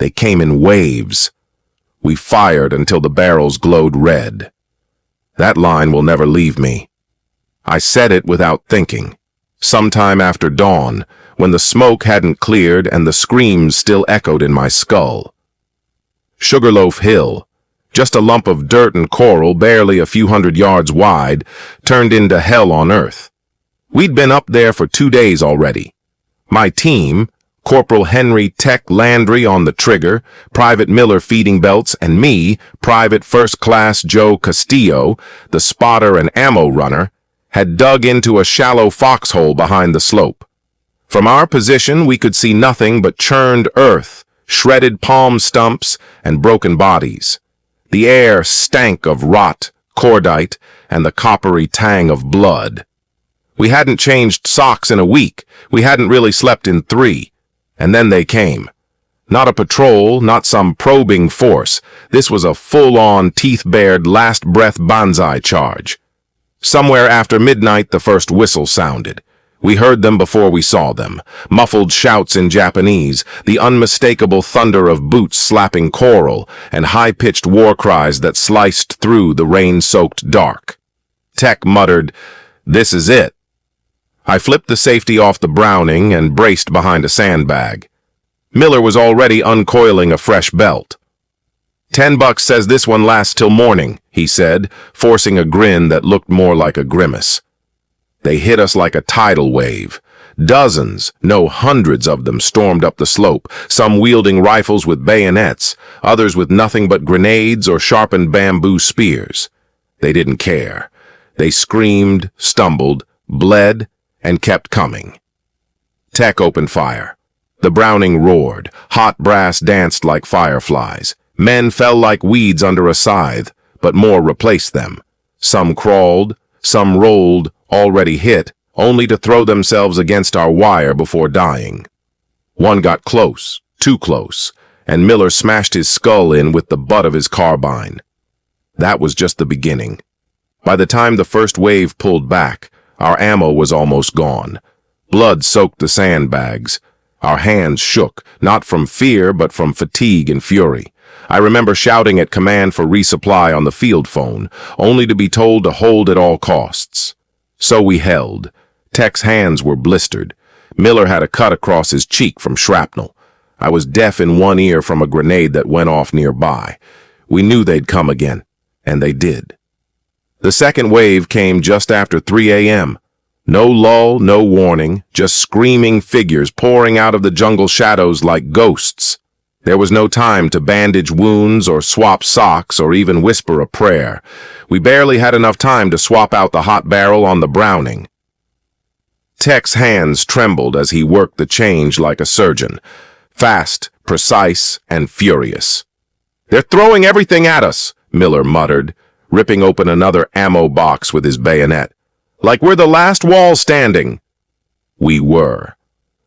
They came in waves. We fired until the barrels glowed red. That line will never leave me. I said it without thinking. Sometime after dawn, when the smoke hadn't cleared and the screams still echoed in my skull. Sugarloaf Hill, just a lump of dirt and coral barely a few hundred yards wide, turned into hell on earth. We'd been up there for 2 days already. My team, Corporal Henry Tech Landry on the trigger, Private Miller feeding belts, and me, Private First Class Joe Castillo, the spotter and ammo runner, had dug into a shallow foxhole behind the slope. From our position, we could see nothing but churned earth, shredded palm stumps, and broken bodies. The air stank of rot, cordite, and the coppery tang of blood. We hadn't changed socks in a week. We hadn't really slept in 3. And then they came. Not a patrol, not some probing force. This was a full-on, teeth-bared, last-breath banzai charge. Somewhere after midnight, the first whistle sounded. We heard them before we saw them. Muffled shouts in Japanese, the unmistakable thunder of boots slapping coral, and high-pitched war cries that sliced through the rain-soaked dark. Tech muttered, "This is it." I flipped the safety off the Browning and braced behind a sandbag. Miller was already uncoiling a fresh belt. $10 says this one lasts till morning, he said, forcing a grin that looked more like a grimace. They hit us like a tidal wave. Dozens, no hundreds of them stormed up the slope, some wielding rifles with bayonets, others with nothing but grenades or sharpened bamboo spears. They didn't care. They screamed, stumbled, bled, and kept coming. Tech opened fire. The Browning roared. Hot brass danced like fireflies. Men fell like weeds under a scythe, but more replaced them. Some crawled, some rolled, already hit, only to throw themselves against our wire before dying. One got close, too close, and Miller smashed his skull in with the butt of his carbine. That was just the beginning. By the time the first wave pulled back, our ammo was almost gone. Blood soaked the sandbags. Our hands shook, not from fear, but from fatigue and fury. I remember shouting at command for resupply on the field phone, only to be told to hold at all costs. So we held. Tech's hands were blistered. Miller had a cut across his cheek from shrapnel. I was deaf in one ear from a grenade that went off nearby. We knew they'd come again, and they did. The second wave came just after 3 a.m. No lull, no warning, just screaming figures pouring out of the jungle shadows like ghosts. There was no time to bandage wounds or swap socks or even whisper a prayer. We barely had enough time to swap out the hot barrel on the Browning. Tech's hands trembled as he worked the change like a surgeon. Fast, precise, and furious. "They're throwing everything at us," Miller muttered, ripping open another ammo box with his bayonet. "Like we're the last wall standing." We were.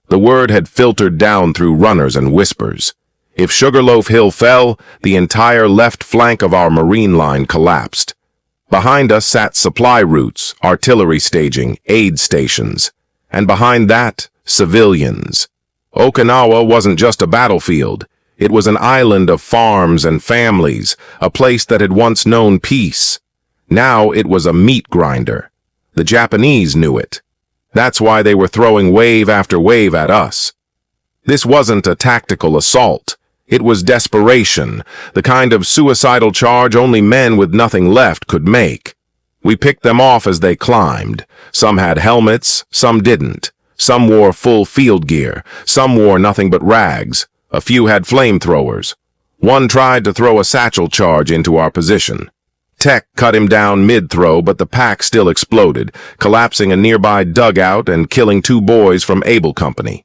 The word had filtered down through runners and whispers. If Sugarloaf Hill fell, the entire left flank of our marine line collapsed. Behind us sat supply routes, artillery staging, aid stations. And behind that, civilians. Okinawa wasn't just a battlefield. It was an island of farms and families, a place that had once known peace. Now it was a meat grinder. The Japanese knew it. That's why they were throwing wave after wave at us. This wasn't a tactical assault. It was desperation, the kind of suicidal charge only men with nothing left could make. We picked them off as they climbed. Some had helmets, some didn't. Some wore full field gear, some wore nothing but rags. A few had flamethrowers. One tried to throw a satchel charge into our position. Tech cut him down mid-throw, but the pack still exploded, collapsing a nearby dugout and killing 2 boys from Able Company.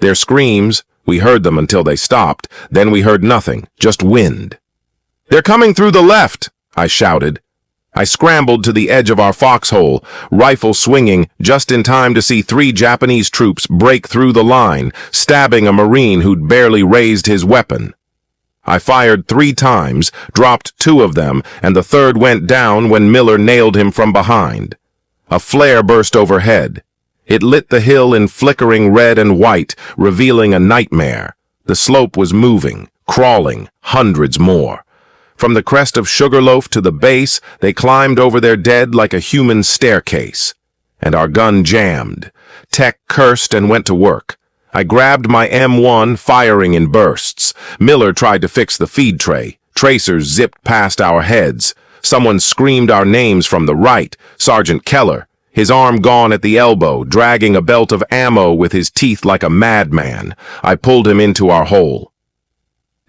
Their screams, we heard them until they stopped, then we heard nothing, just wind. "They're coming through the left," I shouted. I scrambled to the edge of our foxhole, rifle swinging, just in time to see 3 Japanese troops break through the line, stabbing a Marine who'd barely raised his weapon. I fired 3 times, dropped 2 of them, and the third went down when Miller nailed him from behind. A flare burst overhead. It lit the hill in flickering red and white, revealing a nightmare. The The slope was moving, crawling, hundreds more. From the crest of Sugarloaf to the base, they climbed over their dead like a human staircase. And our gun jammed. Tech cursed and went to work. I grabbed my M1, firing in bursts. Miller tried to fix the feed tray. Tracers zipped past our heads. Someone screamed our names from the right, Sergeant Keller, his arm gone at the elbow, dragging a belt of ammo with his teeth like a madman. I pulled him into our hole.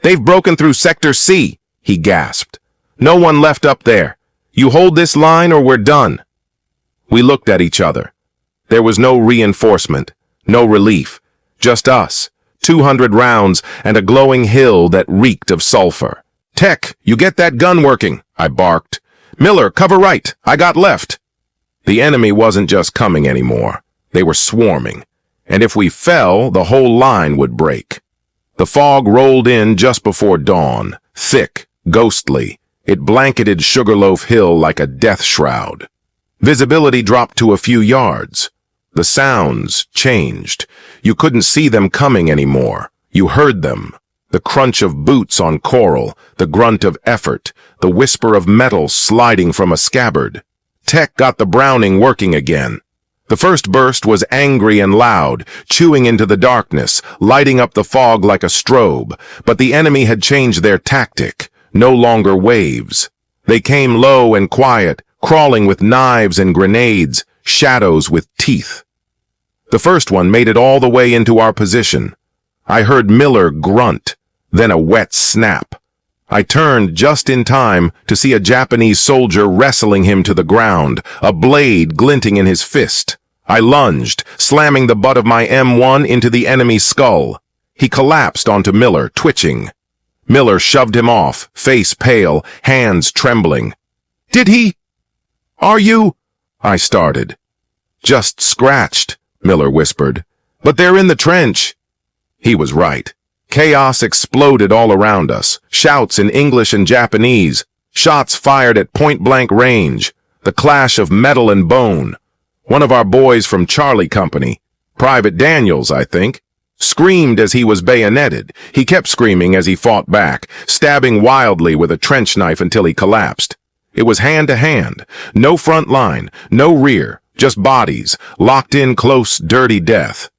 "They've broken through Sector C," he gasped. "No one left up there. You hold this line or we're done." We looked at each other. There was no reinforcement, no relief, just us, 200 rounds and a glowing hill that reeked of sulfur. "Tech, you get that gun working," I barked. "Miller, cover right, I got left." The enemy wasn't just coming anymore. They were swarming. And if we fell, the whole line would break. The fog rolled in just before dawn, thick, ghostly. It blanketed Sugarloaf Hill like a death shroud. Visibility dropped to a few yards. The sounds changed. You couldn't see them coming anymore. You heard them. The crunch of boots on coral, the grunt of effort, the whisper of metal sliding from a scabbard. Tech got the Browning working again. The first burst was angry and loud, chewing into the darkness, lighting up the fog like a strobe, but the enemy had changed their tactic, no longer waves. They came low and quiet, crawling with knives and grenades, shadows with teeth. The first one made it all the way into our position. I heard Miller grunt, then a wet snap. I turned just in time to see a Japanese soldier wrestling him to the ground, a blade glinting in his fist. I lunged, slamming the butt of my M1 into the enemy's skull. He collapsed onto Miller, twitching. Miller shoved him off, face pale, hands trembling. "Did he? Are you?" I started. "Just scratched," Miller whispered. "But they're in the trench." He was right. Chaos exploded all around us, shouts in English and Japanese, shots fired at point-blank range, the clash of metal and bone. One of our boys from Charlie Company, Private Daniels, I think, screamed as he was bayoneted. He kept screaming as he fought back, stabbing wildly with a trench knife until he collapsed. It was hand-to-hand, no front line, no rear, just bodies, locked in close, dirty death.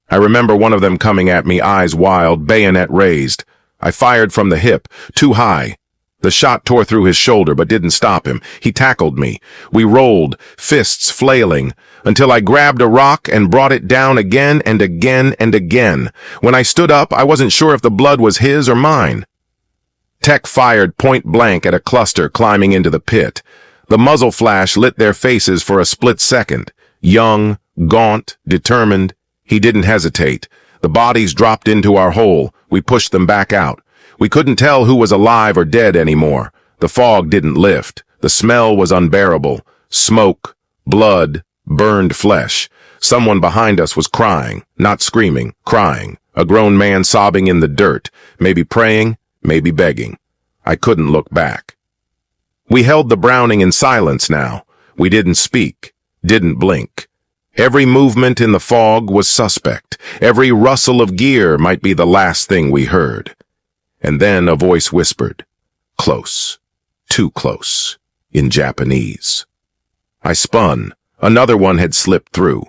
I remember one of them coming at me, eyes wild, bayonet raised. I fired from the hip, too high. The shot tore through his shoulder but didn't stop him. He tackled me. We rolled, fists flailing, until I grabbed a rock and brought it down again and again and again. When I stood up, I wasn't sure if the blood was his or mine. Tech fired point blank at a cluster climbing into the pit. The muzzle flash lit their faces for a split second. Young, gaunt, determined. He didn't hesitate. The bodies dropped into our hole. We pushed them back out. We couldn't tell who was alive or dead anymore. The fog didn't lift. The smell was unbearable. Smoke, blood, burned flesh. Someone behind us was crying, not screaming, crying. A grown man sobbing in the dirt, maybe praying, maybe begging. I couldn't look back. We held the Browning in silence now. We didn't speak, didn't blink. Every movement in the fog was suspect. Every rustle of gear might be the last thing we heard. And then a voice whispered, "Close, too close," in Japanese. I spun. Another one had slipped through.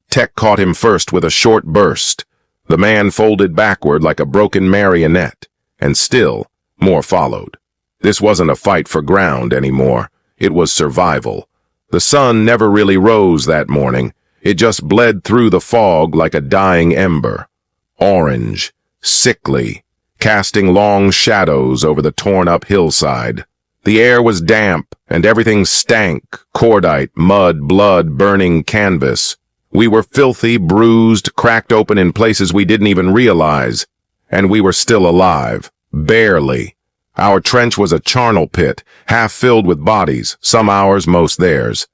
Tech caught him first with a short burst. The man folded backward like a broken marionette, and still more followed. This wasn't a fight for ground anymore. It was survival. The sun never really rose that morning. It just bled through the fog like a dying ember. Orange, sickly, casting long shadows over the torn-up hillside. The air was damp, and everything stank, cordite, mud, blood, burning canvas. We were filthy, bruised, cracked open in places we didn't even realize. And we were still alive. Barely. Our trench was a charnel pit, half filled with bodies, some ours, most theirs.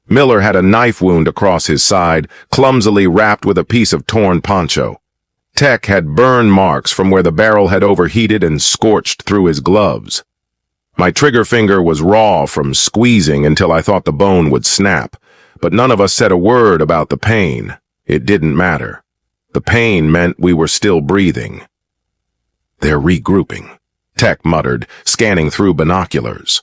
Miller had a knife wound across his side, clumsily wrapped with a piece of torn poncho. Tech had burn marks from where the barrel had overheated and scorched through his gloves. My trigger finger was raw from squeezing until I thought the bone would snap, but none of us said a word about the pain. It didn't matter. The pain meant we were still breathing. They're regrouping, Tech muttered, scanning through binoculars.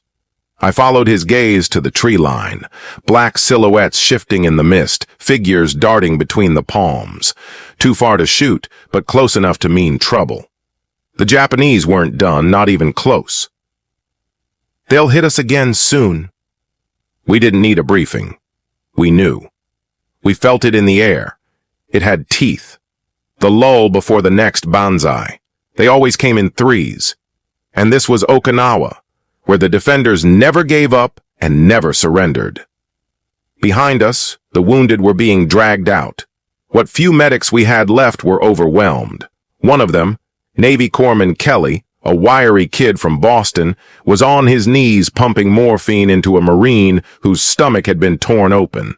I followed his gaze to the tree line, black silhouettes shifting in the mist, figures darting between the palms. Too far to shoot, but close enough to mean trouble. The Japanese weren't done, not even close. They'll hit us again soon. We didn't need a briefing. We knew. We felt it in the air. It had teeth. The lull before the next banzai. They always came in threes. And this was Okinawa, where the defenders never gave up and never surrendered. Behind us, the wounded were being dragged out. What few medics we had left were overwhelmed. One of them, Navy Corpsman Kelly, a wiry kid from Boston, was on his knees pumping morphine into a Marine whose stomach had been torn open.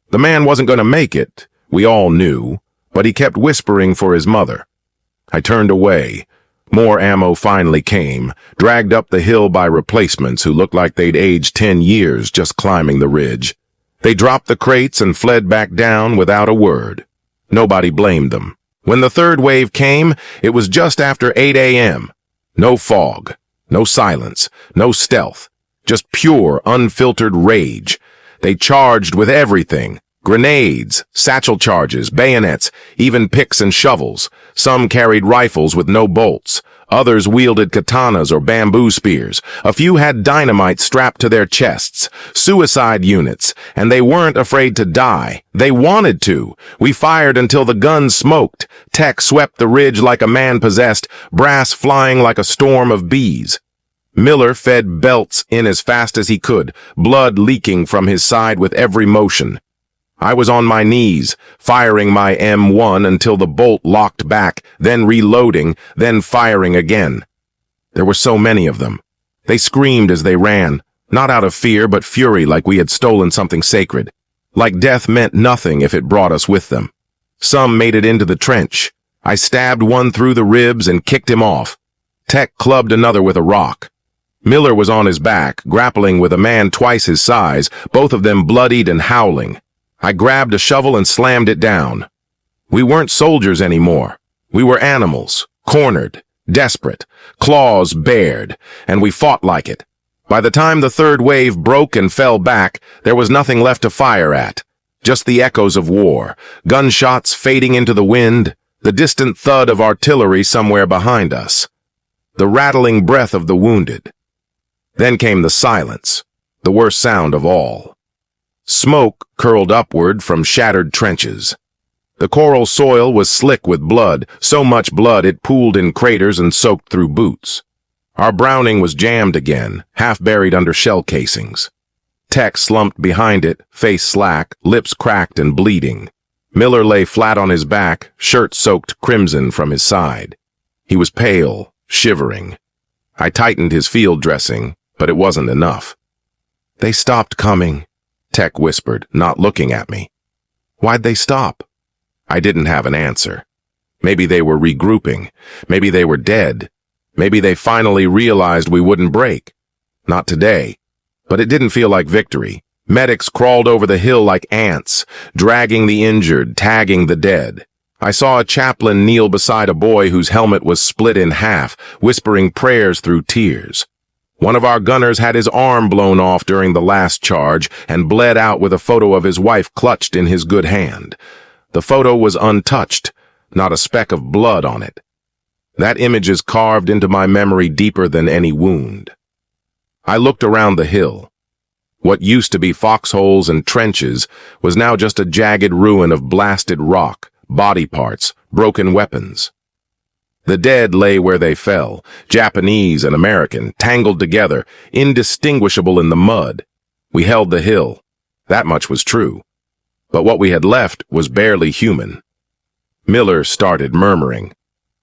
The man wasn't going to make it, we all knew, but he kept whispering for his mother. I turned away. More ammo finally came, dragged up the hill by replacements who looked like they'd aged 10 years just climbing the ridge. They dropped the crates and fled back down without a word. Nobody blamed them. When the third wave came, it was just after 8 a.m. No fog, no silence, no stealth, just pure, unfiltered rage. They charged with everything. Grenades, satchel charges, bayonets, even picks and shovels. Some carried rifles with no bolts. Others wielded katanas or bamboo spears. A few had dynamite strapped to their chests. Suicide units. And they weren't afraid to die. They wanted to. We fired until the guns smoked. Tech swept the ridge like a man possessed, brass flying like a storm of bees. Miller fed belts in as fast as he could, blood leaking from his side with every motion. I was on my knees, firing my M1 until the bolt locked back, then reloading, then firing again. There were so many of them. They screamed as they ran, not out of fear but fury, like we had stolen something sacred. Like death meant nothing if it brought us with them. Some made it into the trench. I stabbed one through the ribs and kicked him off. Tech clubbed another with a rock. Miller was on his back, grappling with a man twice his size, both of them bloodied and howling. I grabbed a shovel and slammed it down. We weren't soldiers anymore. We were animals, cornered, desperate, claws bared, and we fought like it. By the time the third wave broke and fell back, there was nothing left to fire at. Just the echoes of war, gunshots fading into the wind, the distant thud of artillery somewhere behind us, the rattling breath of the wounded. Then came the silence, the worst sound of all. Smoke curled upward from shattered trenches. The coral soil was slick with blood, so much blood it pooled in craters and soaked through boots. Our Browning was jammed again, half buried under shell casings. Tech slumped behind it, face slack, lips cracked and bleeding. Miller lay flat on his back, shirt soaked crimson from his side. He was pale, shivering. I tightened his field dressing, but it wasn't enough. They stopped coming, Tech whispered, not looking at me. Why'd they stop? I didn't have an answer. Maybe they were regrouping. Maybe they were dead. Maybe they finally realized we wouldn't break. Not today. But it didn't feel like victory. Medics crawled over the hill like ants, dragging the injured, tagging the dead. I saw a chaplain kneel beside a boy whose helmet was split in half, whispering prayers through tears. One of our gunners had his arm blown off during the last charge and bled out with a photo of his wife clutched in his good hand. The photo was untouched, not a speck of blood on it. That image is carved into my memory deeper than any wound. I looked around the hill. What used to be foxholes and trenches was now just a jagged ruin of blasted rock, body parts, broken weapons. The dead lay where they fell, Japanese and American, tangled together, indistinguishable in the mud. We held the hill. That much was true. But what we had left was barely human. Miller started murmuring.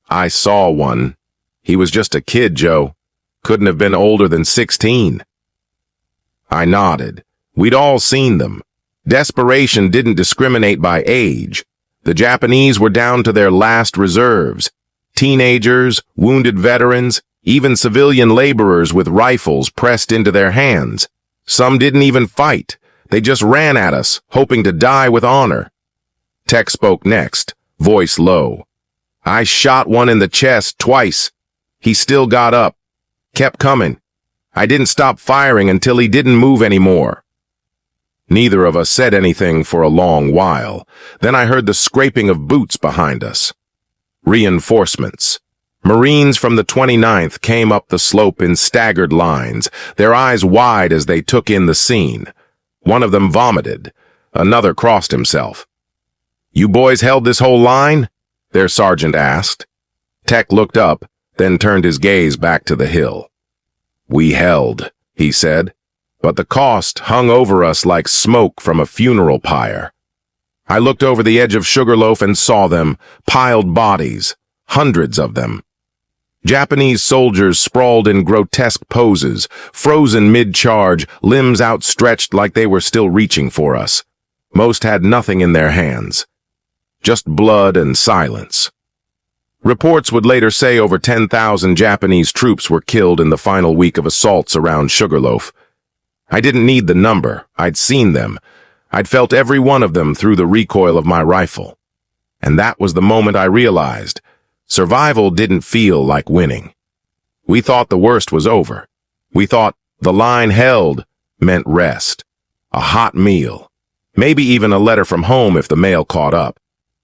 I saw one. He was just a kid, Joe. Couldn't have been older than 16. I nodded. We'd all seen them. Desperation didn't discriminate by age. The Japanese were down to their last reserves. Teenagers, wounded veterans, even civilian laborers with rifles pressed into their hands. Some didn't even fight. They just ran at us, hoping to die with honor. Tech spoke next, voice low. I shot one in the chest twice. He still got up, kept coming. I didn't stop firing until he didn't move anymore. Neither of us said anything for a long while. Then I heard the scraping of boots behind us. Reinforcements. Marines from the 29th came up the slope in staggered lines, their eyes wide as they took in the scene. One of them vomited. Another crossed himself. "You boys held this whole line?" their sergeant asked. Tech looked up, then turned his gaze back to the hill. "We held," he said, "but the cost hung over us like smoke from a funeral pyre." I looked over the edge of Sugarloaf and saw them, piled bodies, hundreds of them. Japanese soldiers sprawled in grotesque poses, frozen mid-charge, limbs outstretched like they were still reaching for us. Most had nothing in their hands. Just blood and silence. Reports would later say over 10,000 Japanese troops were killed in the final week of assaults around Sugarloaf. I didn't need the number. I'd seen them. I'd felt every one of them through the recoil of my rifle. And that was the moment I realized survival didn't feel like winning. We thought the worst was over. We thought the line held meant rest, a hot meal, maybe even a letter from home if the mail caught up.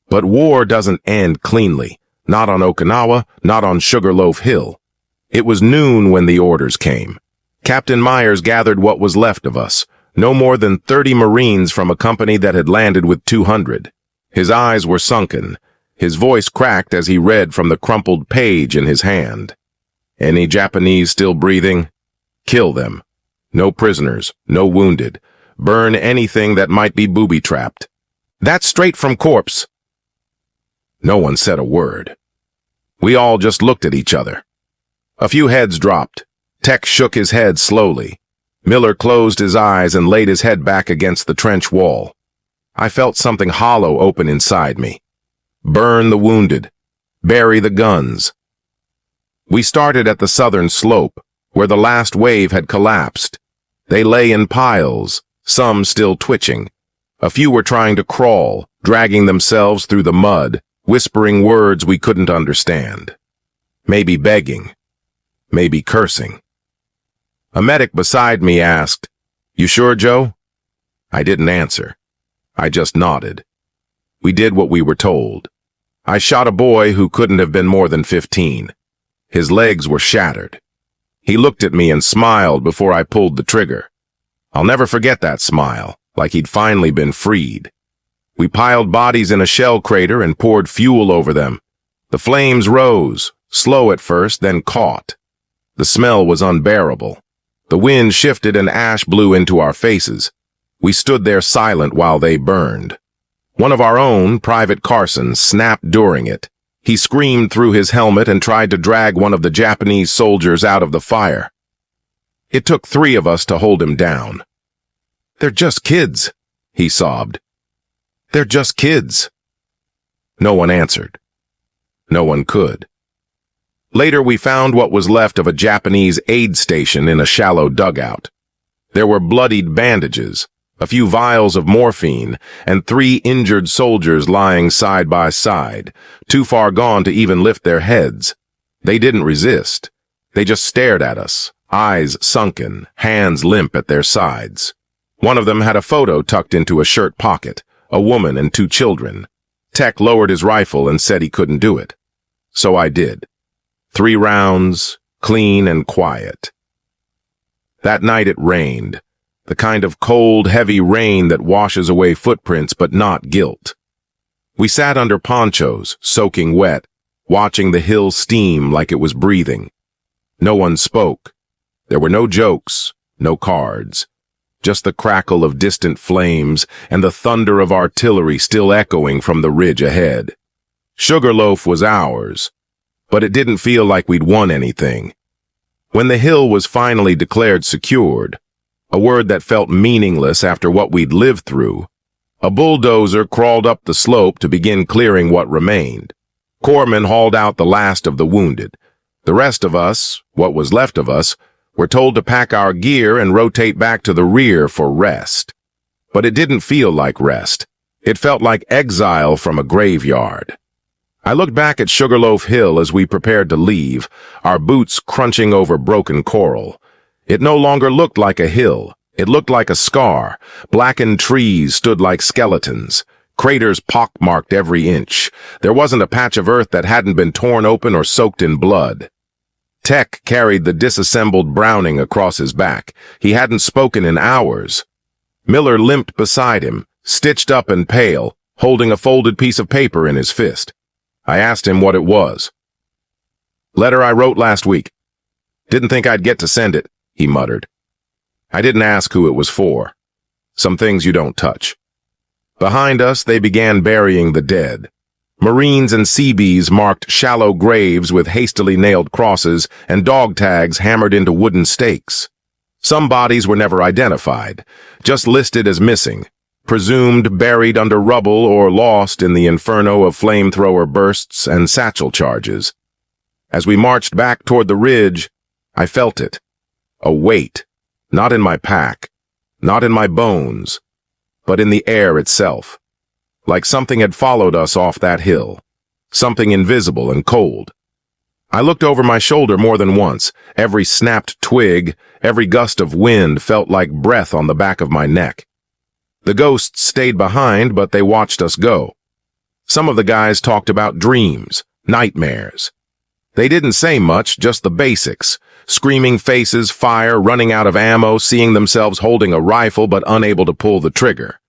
But war doesn't end cleanly, not on Okinawa, not on Sugarloaf Hill. It was noon when the orders came. Captain Myers gathered what was left of us, no more than 30 Marines from a company that had landed with 200. His eyes were sunken. His voice cracked as he read from the crumpled page in his hand. "Any Japanese still breathing? Kill them. No prisoners, no wounded. Burn anything that might be booby-trapped." "That's straight from corpse." No one said a word. We all just looked at each other. A few heads dropped. Tech shook his head slowly. Miller closed his eyes and laid his head back against the trench wall. I felt something hollow open inside me. Burn the wounded. Bury the guns. We started at the southern slope, where the last wave had collapsed. They lay in piles, some still twitching. A few were trying to crawl, dragging themselves through the mud, whispering words we couldn't understand. Maybe begging. Maybe cursing. A medic beside me asked, "You sure, Joe?" I didn't answer. I just nodded. We did what we were told. I shot a boy who couldn't have been more than 15. His legs were shattered. He looked at me and smiled before I pulled the trigger. I'll never forget that smile, like he'd finally been freed. We piled bodies in a shell crater and poured fuel over them. The flames rose, slow at first, then caught. The smell was unbearable. The wind shifted and ash blew into our faces. We stood there silent while they burned. One of our own, Private Carson, snapped during it. He screamed through his helmet and tried to drag one of the Japanese soldiers out of the fire. It took 3 of us to hold him down. "They're just kids," he sobbed. "They're just kids." No one answered. No one could. Later we found what was left of a Japanese aid station in a shallow dugout. There were bloodied bandages, a few vials of morphine, and 3 injured soldiers lying side by side, too far gone to even lift their heads. They didn't resist. They just stared at us, eyes sunken, hands limp at their sides. One of them had a photo tucked into a shirt pocket, a woman and 2 children. Tech lowered his rifle and said he couldn't do it. So I did. 3 rounds, clean and quiet. That night it rained. The kind of cold, heavy rain that washes away footprints but not guilt. We sat under ponchos, soaking wet, watching the hill steam like it was breathing. No one spoke. There were no jokes, no cards. Just the crackle of distant flames and the thunder of artillery still echoing from the ridge ahead. Sugarloaf was ours, but it didn't feel like we'd won anything. When the hill was finally declared secured, a word that felt meaningless after what we'd lived through, a bulldozer crawled up the slope to begin clearing what remained. Corpsmen hauled out the last of the wounded. The rest of us, what was left of us, were told to pack our gear and rotate back to the rear for rest. But it didn't feel like rest. It felt like exile from a graveyard. I looked back at Sugarloaf Hill as we prepared to leave, our boots crunching over broken coral. It no longer looked like a hill. It looked like a scar. Blackened trees stood like skeletons. Craters pockmarked every inch. There wasn't a patch of earth that hadn't been torn open or soaked in blood. Tech carried the disassembled Browning across his back. He hadn't spoken in hours. Miller limped beside him, stitched up and pale, holding a folded piece of paper in his fist. I asked him what it was. "Letter I wrote last week. Didn't think I'd get to send it," he muttered. I didn't ask who it was for. Some things you don't touch. Behind us, they began burying the dead. Marines and Seabees marked shallow graves with hastily nailed crosses and dog tags hammered into wooden stakes. Some bodies were never identified, just listed as missing, presumed buried under rubble or lost in the inferno of flamethrower bursts and satchel charges. As we marched back toward the ridge, I felt it. A weight, not in my pack, not in my bones, but in the air itself. Like something had followed us off that hill. Something invisible and cold. I looked over my shoulder more than once. Every snapped twig, every gust of wind felt like breath on the back of my neck. The ghosts stayed behind, but they watched us go. Some of the guys talked about dreams, nightmares. They didn't say much, just the basics. Screaming faces, fire, running out of ammo, seeing themselves holding a rifle but unable to pull the trigger.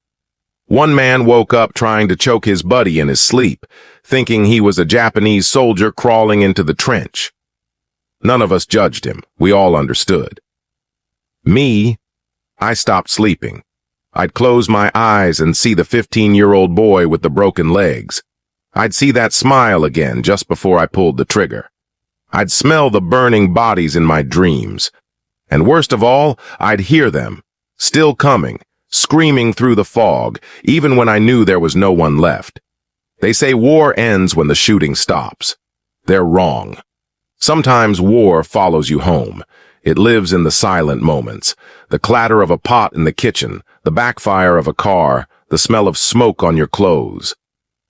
One man woke up trying to choke his buddy in his sleep, thinking he was a Japanese soldier crawling into the trench. None of us judged him. We all understood. Me, I stopped sleeping. I'd close my eyes and see the 15-year-old boy with the broken legs. I'd see that smile again just before I pulled the trigger. I'd smell the burning bodies in my dreams. And worst of all, I'd hear them, still coming, screaming through the fog, even when I knew there was no one left. They say war ends when the shooting stops. They're wrong. Sometimes war follows you home. It lives in the silent moments, the clatter of a pot in the kitchen, the backfire of a car, the smell of smoke on your clothes.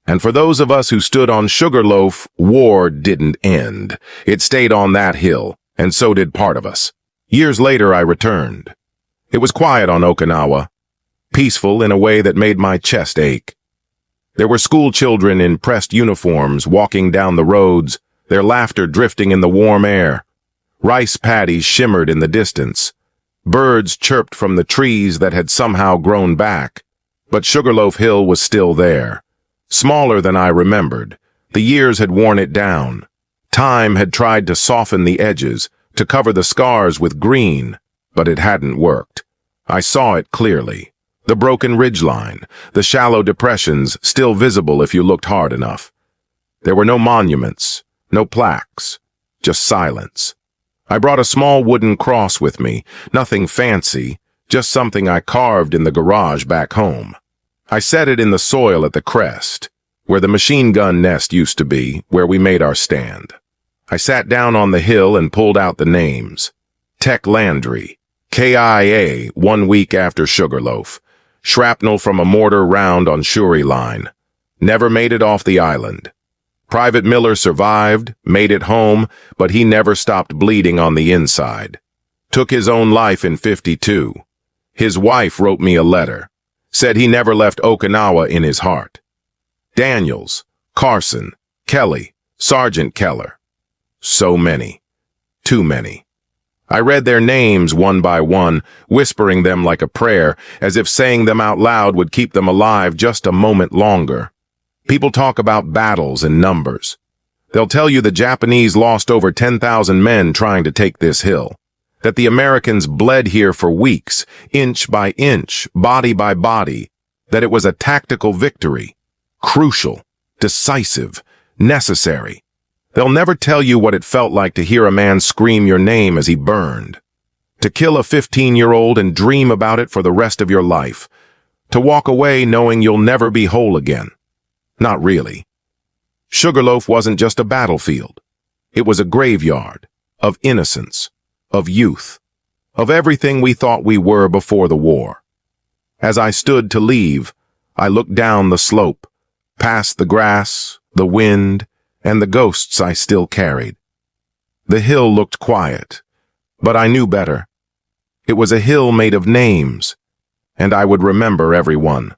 And for those of us who stood on Sugarloaf, war didn't end. It stayed on that hill, and so did part of us. Years later, I returned. It was quiet on Okinawa, peaceful in a way that made my chest ache. There were school children in pressed uniforms walking down the roads, their laughter drifting in the warm air. Rice paddies shimmered in the distance. Birds chirped from the trees that had somehow grown back. But Sugarloaf Hill was still there. Smaller than I remembered. The years had worn it down. Time had tried to soften the edges, to cover the scars with green, but it hadn't worked. I saw it clearly. The broken ridgeline, the shallow depressions still visible if you looked hard enough. There were no monuments, no plaques, just silence. I brought a small wooden cross with me, nothing fancy, just something I carved in the garage back home. I set it in the soil at the crest, where the machine gun nest used to be, where we made our stand. I sat down on the hill and pulled out the names. Tech Landry, KIA 1 week after Sugarloaf, shrapnel from a mortar round on Shuri line. Never made it off the island. Private Miller survived, made it home, but he never stopped bleeding on the inside. Took his own life in '52. His wife wrote me a letter. Said he never left Okinawa in his heart. Daniels, Carson, Kelly, Sergeant Keller. So many. Too many. I read their names one by one, whispering them like a prayer, as if saying them out loud would keep them alive just a moment longer. People talk about battles and numbers. They'll tell you the Japanese lost over 10,000 men trying to take this hill. That the Americans bled here for weeks, inch by inch, body by body. That it was a tactical victory. Crucial, decisive, necessary. They'll never tell you what it felt like to hear a man scream your name as he burned. To kill a 15-year-old and dream about it for the rest of your life. To walk away knowing you'll never be whole again. Not really. Sugarloaf wasn't just a battlefield. It was a graveyard of innocence, of youth, of everything we thought we were before the war. As I stood to leave, I looked down the slope, past the grass, the wind, and the ghosts I still carried. The hill looked quiet, but I knew better. It was a hill made of names, and I would remember every one.